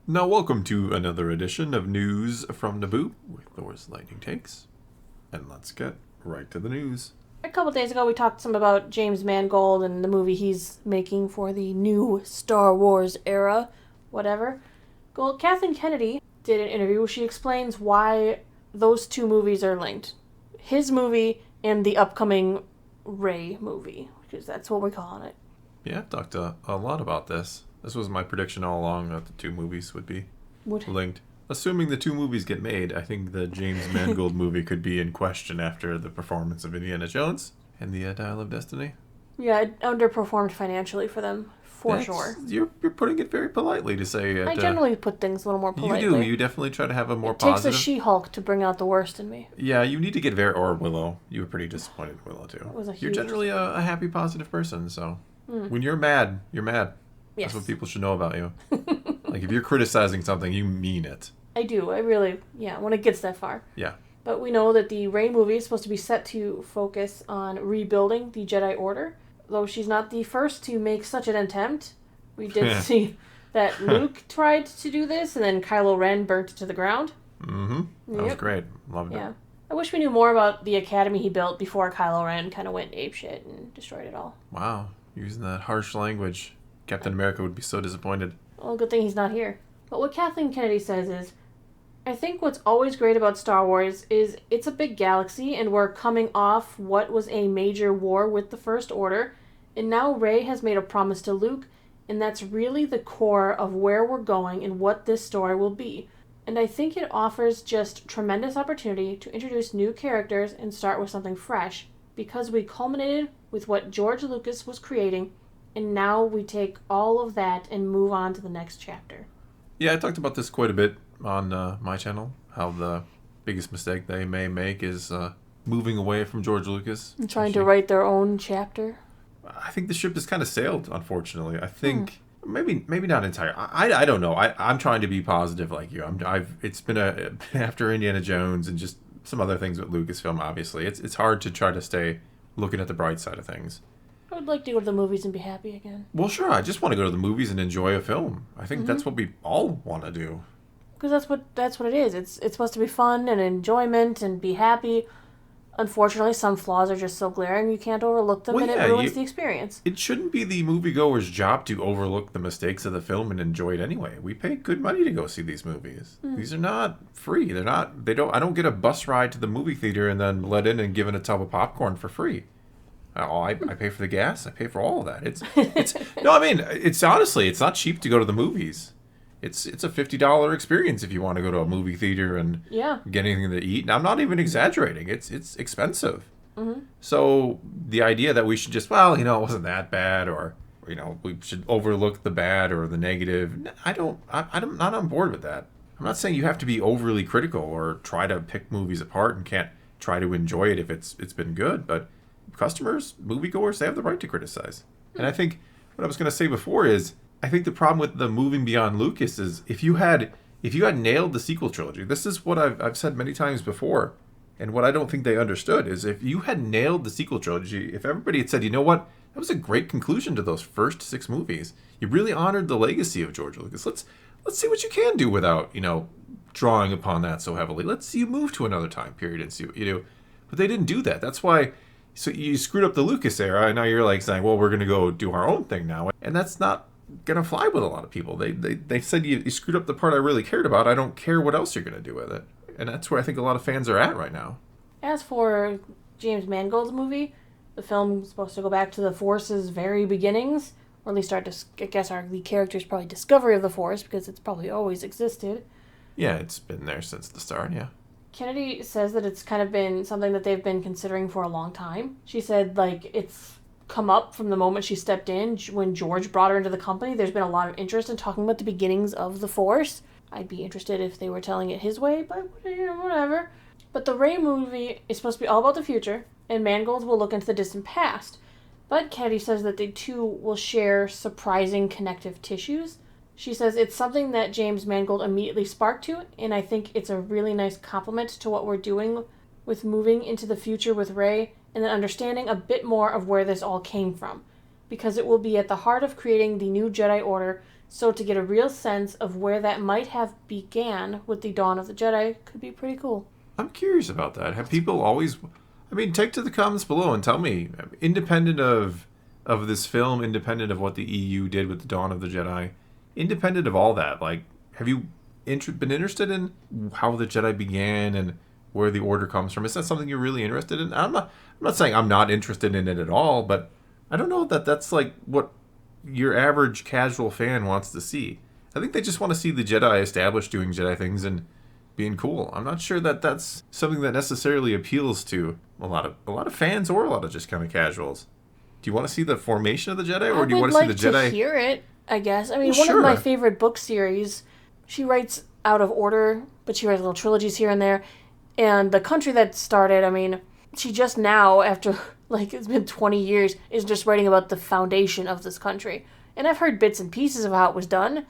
Now, welcome to another edition of News from Naboo with Thor's Lightning Takes. And let's get right to the news. A couple days ago, we talked some about James Mangold and the movie he's making for the new Star Wars era, whatever. Well, Kathleen Kennedy did an interview where she explains why those two movies are linked. His movie and the upcoming Rey movie, because that's what we're calling it. Yeah, I've talked a lot about this. This was my prediction all along that the two movies would be linked. Assuming the two movies get made, I think the James Mangold movie could be in question after the performance of Indiana Jones and the Dial of Destiny. Yeah, it underperformed financially for them, for sure. You're putting it very politely to say it. I generally put things a little more politely. You do. You definitely try to have a more positive. positive. It takes a She-Hulk to bring out the worst in me. Yeah, you need to get or Willow. You were pretty disappointed in Willow, too. You're generally a happy, positive person, so when you're mad, you're mad. Yes. That's what people should know about you. Like, if you're criticizing something, you mean it. I do. I really, when it gets that far. Yeah. But we know that the Rey movie is supposed to be set to focus on rebuilding the Jedi Order. Though she's not the first to make such an attempt. We did see that Luke tried to do this, and then Kylo Ren burnt it to the ground. Mm-hmm. That was great. Loved it. Yeah. I wish we knew more about the academy he built before Kylo Ren kind of went apeshit and destroyed it all. Wow. Using that harsh language. Captain America would be so disappointed. Well, good thing he's not here. But what Kathleen Kennedy says is, I think what's always great about Star Wars is it's a big galaxy and we're coming off what was a major war with the First Order, and now Rey has made a promise to Luke, and that's really the core of where we're going and what this story will be. And I think it offers just tremendous opportunity to introduce new characters and start with something fresh, because we culminated with what George Lucas was creating, and now we take all of that and move on to the next chapter. Yeah, I talked about this quite a bit on my channel, how the biggest mistake they may make is moving away from George Lucas. And trying to write their own chapter. I think the ship has kind of sailed, unfortunately. I think maybe not entirely. I don't know. I'm trying to be positive like you. It's been after Indiana Jones and just some other things with Lucasfilm, obviously. It's hard to try to stay looking at the bright side of things. I would like to go to the movies and be happy again. Well, sure. I just want to go to the movies and enjoy a film. I think that's what we all want to do. Because that's what it is. It's supposed to be fun and enjoyment and be happy. Unfortunately, some flaws are just so glaring you can't overlook them, and it ruins the experience. It shouldn't be the moviegoer's job to overlook the mistakes of the film and enjoy it anyway. We pay good money to go see these movies. These are not free. I don't get a bus ride to the movie theater and then let in and given a tub of popcorn for free. I pay for the gas. I pay for all of that. It's honestly, it's not cheap to go to the movies. It's a $50 experience if you want to go to a movie theater and get anything to eat. And I'm not even exaggerating. It's expensive. So the idea that we should just, it wasn't that bad, or we should overlook the bad or the negative. I'm not on board with that. I'm not saying you have to be overly critical or try to pick movies apart and can't try to enjoy it if it's been good, but customers, moviegoers, they have the right to criticize. And I think what I was going to say before is, I think the problem with the moving beyond Lucas is if you had nailed the sequel trilogy, this is what I've said many times before, and what I don't think they understood is if you had nailed the sequel trilogy, if everybody had said, you know what, that was a great conclusion to those first 6 movies. You really honored the legacy of George Lucas. Let's see what you can do without, drawing upon that so heavily. Let's see you move to another time period and see what you do. But they didn't do that. That's why. So you screwed up the Lucas era, and now you're like saying, well, we're going to go do our own thing now. And that's not going to fly with a lot of people. They said you screwed up the part I really cared about. I don't care what else you're going to do with it. And that's where I think a lot of fans are at right now. As for James Mangold's movie, the film is supposed to go back to the Force's very beginnings, or at least the character's probably discovery of the Force, because it's probably always existed. Yeah, it's been there since the start, yeah. Kennedy says that it's kind of been something that they've been considering for a long time. She said, it's come up from the moment she stepped in. When George brought her into the company, there's been a lot of interest in talking about the beginnings of the Force. I'd be interested if they were telling it his way, but whatever. But the Rey movie is supposed to be all about the future, and Mangold will look into the distant past. But Kennedy says that the two will share surprising connective tissues. She says it's something that James Mangold immediately sparked to, and I think it's a really nice compliment to what we're doing with moving into the future with Rey, and then understanding a bit more of where this all came from, because it will be at the heart of creating the new Jedi Order, So to get a real sense of where that might have began with the Dawn of the Jedi could be pretty cool. I'm curious about that. Have people always... I mean, take to the comments below and tell me, independent of this film, independent of what the EU did with the Dawn of the Jedi, independent of all that, like, have you been interested in how the Jedi began and where the Order comes from? Is that something you're really interested in? I'm not saying I'm not interested in it at all, but I don't know that that's like what your average casual fan wants to see. I think they just want to see the Jedi established doing Jedi things and being cool. I'm not sure that that's something that necessarily appeals to a lot of fans or a lot of just kind of casuals. Do you want to see the formation of the Jedi, or do you want to see the Jedi? I would like to hear it, I guess. I mean, Well, one sure. of my favorite book series, she writes out of order, but she writes little trilogies here and there. And the country that started, I mean, she just now, after, like, it's been 20 years, is just writing about the foundation of this country. And I've heard bits and pieces of how it was done,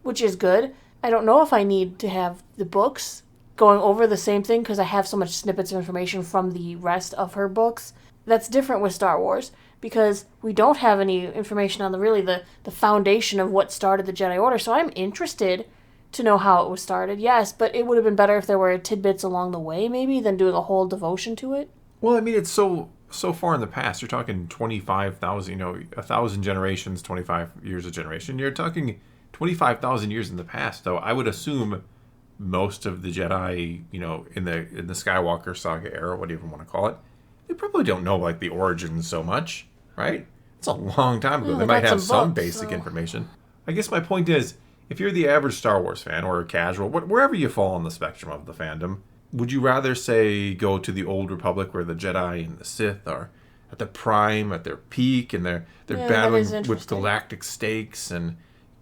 which is good. I don't know if I need to have the books going over the same thing, because I have so much snippets of information from the rest of her books. That's different with Star Wars, because we don't have any information on the foundation of what started the Jedi Order. So I'm interested to know how it was started, yes, but it would have been better if there were tidbits along the way, maybe, than doing a whole devotion to it. Well, I mean, it's so far in the past. You're talking 25,000, 1,000 generations, 25 years a generation. You're talking 25,000 years in the past, though. I would assume most of the Jedi, in the Skywalker saga era, whatever you even want to call it, they probably don't know, like, the origins so much, right? It's a long time ago. Yeah, they might have some books, basic information. I guess my point is, if you're the average Star Wars fan or a casual, wherever you fall on the spectrum of the fandom, would you rather, say, go to the Old Republic where the Jedi and the Sith are at the prime, at their peak, and they're battling with galactic stakes and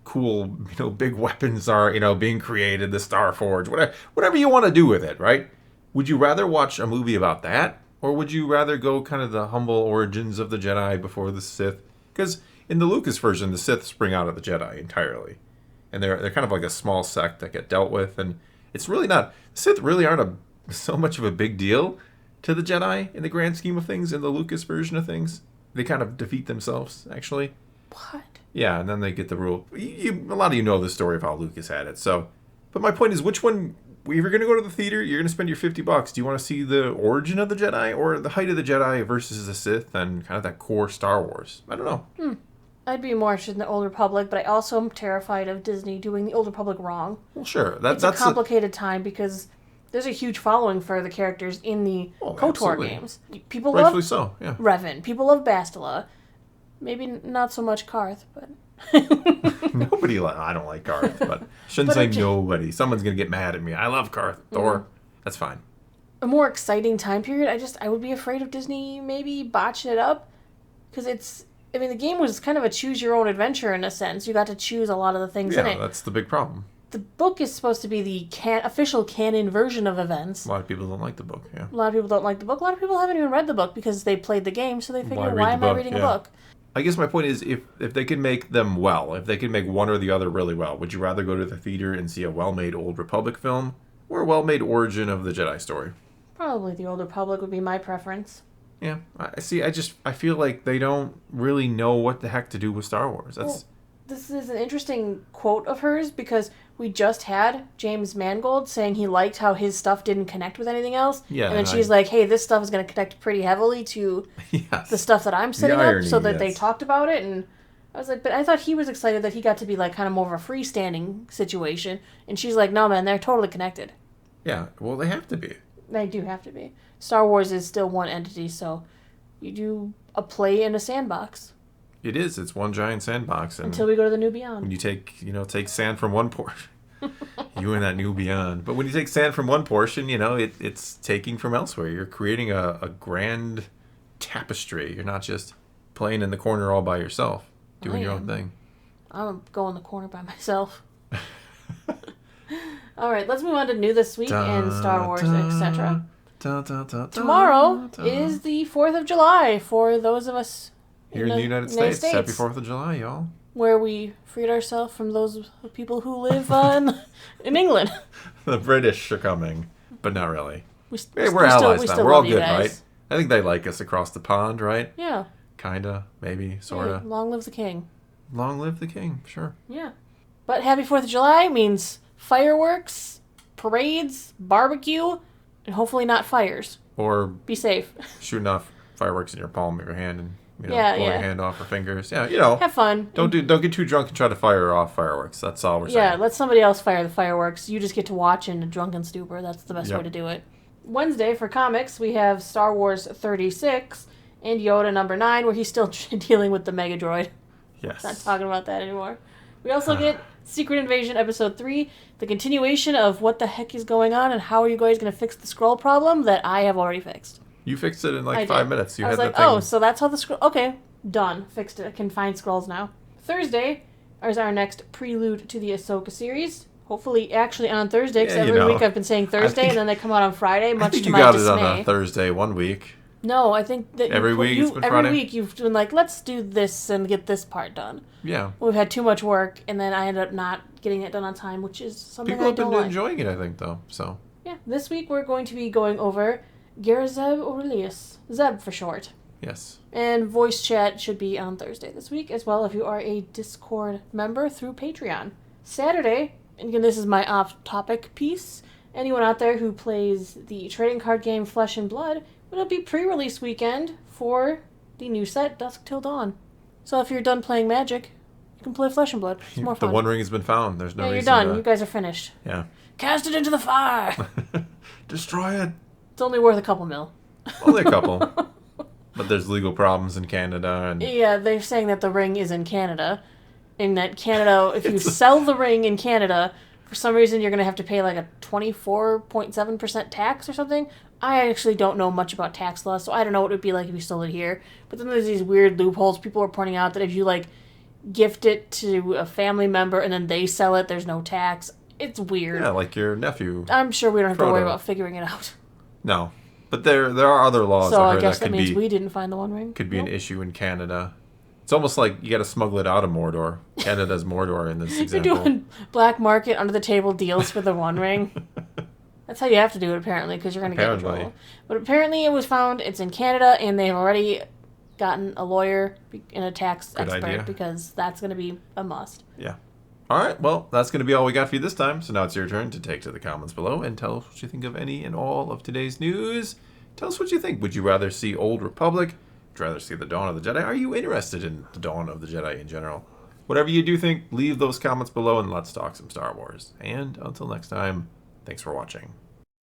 cool, big weapons are, being created, the Star Forge, whatever you want to do with it, right? Would you rather watch a movie about that, or would you rather go kind of the humble origins of the Jedi before the Sith? Because in the Lucas version, the Sith spring out of the Jedi entirely. And they're kind of like a small sect that get dealt with, and it's really not... The Sith really aren't so much of a big deal to the Jedi in the grand scheme of things, in the Lucas version of things. They kind of defeat themselves, actually. What? Yeah, and then they get the rule. A lot of you know the story of how Lucas had it, so... But my point is, which one... If you're going to go to the theater, you're going to spend your $50. Do you want to see the origin of the Jedi, or the height of the Jedi versus the Sith, and kind of that core Star Wars? I don't know. I'd be more interested in the Old Republic, but I also am terrified of Disney doing the Old Republic wrong. Well, sure. It's a complicated time, because there's a huge following for the characters in the KOTOR absolutely. games. People Rightfully love so, yeah. Revan. People love Bastila. Maybe not so much Karth, but... I don't like Karth, but shouldn't say nobody. Someone's going to get mad at me. I love Karth. Thor. That's fine. A more exciting time period, I would be afraid of Disney maybe botching it up, because the game was kind of a choose-your-own-adventure in a sense. You got to choose a lot of the things in it. Yeah, that's the big problem. The book is supposed to be the official canon version of events. A lot of people don't like the book, yeah. A lot of people don't like the book. A lot of people haven't even read the book because they played the game, so they figure, why am I reading a book? I guess my point is, if they can make them well, if they can make one or the other really well, would you rather go to the theater and see a well-made Old Republic film, or a well-made origin of the Jedi story? Probably the Old Republic would be my preference. Yeah, I feel like they don't really know what the heck to do with Star Wars. This is an interesting quote of hers, because we just had James Mangold saying he liked how his stuff didn't connect with anything else. Yeah, and then she's like, hey, this stuff is going to connect pretty heavily to the stuff that I'm setting up, so that they talked about it. And I was like, but I thought he was excited that he got to be like kind of more of a freestanding situation. And she's like, no, man, they're totally connected. Yeah, well, they have to be. They do have to be. Star Wars is still one entity, so you do a play in a sandbox. It is. It's one giant sandbox. And until we go to the New Beyond. When you take sand from one portion, you and that New Beyond. But when you take sand from one portion, it's taking from elsewhere. You're creating a grand tapestry. You're not just playing in the corner all by yourself, doing your own thing. I'll go in the corner by myself. All right, let's move on to New This Week in Star Wars, etc. Tomorrow is the 4th of July for those of us here in the United States. Happy 4th of July, y'all. Where we freed ourselves from those people who live in England. The British are coming, but not really. We're allies now. We're all good, right? I think they like us across the pond, right? Yeah. Kinda, maybe, sorta. Hey, long live the king. Long live the king, sure. Yeah. But happy 4th of July means fireworks, parades, barbecue, and hopefully not fires. Or be safe. Shooting off fireworks in your palm of your hand and blowing your hand off or fingers. Yeah, have fun. Don't get too drunk and try to fire off fireworks. That's all we're saying. Yeah, let somebody else fire the fireworks. You just get to watch in a drunken stupor. That's the best way to do it. Wednesday for comics, we have Star Wars 36 and Yoda number 9, where he's still dealing with the Mega Droid. Yes. Not talking about that anymore. We also get Secret Invasion Episode 3, the continuation of what the heck is going on and how are you guys going to fix the scroll problem that I have already fixed. You fixed it in 5 minutes. I was like, so that's how the scroll... Okay, done. Fixed it. I can find scrolls now. Thursday is our next prelude to the Ahsoka series. Hopefully, actually on Thursday, because every week I've been saying Thursday, and then they come out on Friday, much to my dismay. You got it on a Thursday one week. No, I think that every week you've been like, let's do this and get this part done. Yeah. We've had too much work, and then I ended up not getting it done on time, which is something I don't like. People have been enjoying it, I think, though. So. Yeah. This week we're going to be going over Garazeb Aurelius. Zeb for short. Yes. And voice chat should be on Thursday this week as well if you are a Discord member through Patreon. Saturday, and again, this is my off-topic piece. Anyone out there who plays the trading card game Flesh and Blood, it'll be pre-release weekend for the new set, Dusk Till Dawn. So if you're done playing Magic, you can play Flesh and Blood. It's more fun. The One Ring has been found. There's no reason. You're done. You guys are finished. Yeah. Cast it into the fire! Destroy it! It's only worth a couple mil. Only a couple. But there's legal problems in Canada. And yeah, they're saying that the ring is in Canada. And that Canada, if you sell the ring in Canada, for some reason you're going to have to pay like a 24.7% tax or something. I actually don't know much about tax law, so I don't know what it would be like if you sold it here. But then there's these weird loopholes. People are pointing out that if you gift it to a family member and then they sell it, there's no tax. It's weird. Yeah, like your nephew. I'm sure we don't have to worry about figuring it out. No. But there are other laws. So I guess that means we didn't find the One Ring. Could be an issue in Canada. It's almost like you got to smuggle it out of Mordor. Canada's Mordor in this example. You're doing black market under the table deals for the One Ring. That's how you have to do it apparently, because you're going to get in trouble. But apparently it was found. It's in Canada, and they've already gotten a lawyer and a tax expert because that's going to be a must. Yeah. All right, well, that's going to be all we got for you this time. So now it's your turn to take to the comments below and tell us what you think of any and all of today's news. Tell us what you think. Would you rather see Old Republic? Would you rather see the Dawn of the Jedi? Are you interested in the Dawn of the Jedi in general? Whatever you do think, leave those comments below and let's talk some Star Wars. And until next time, thanks for watching.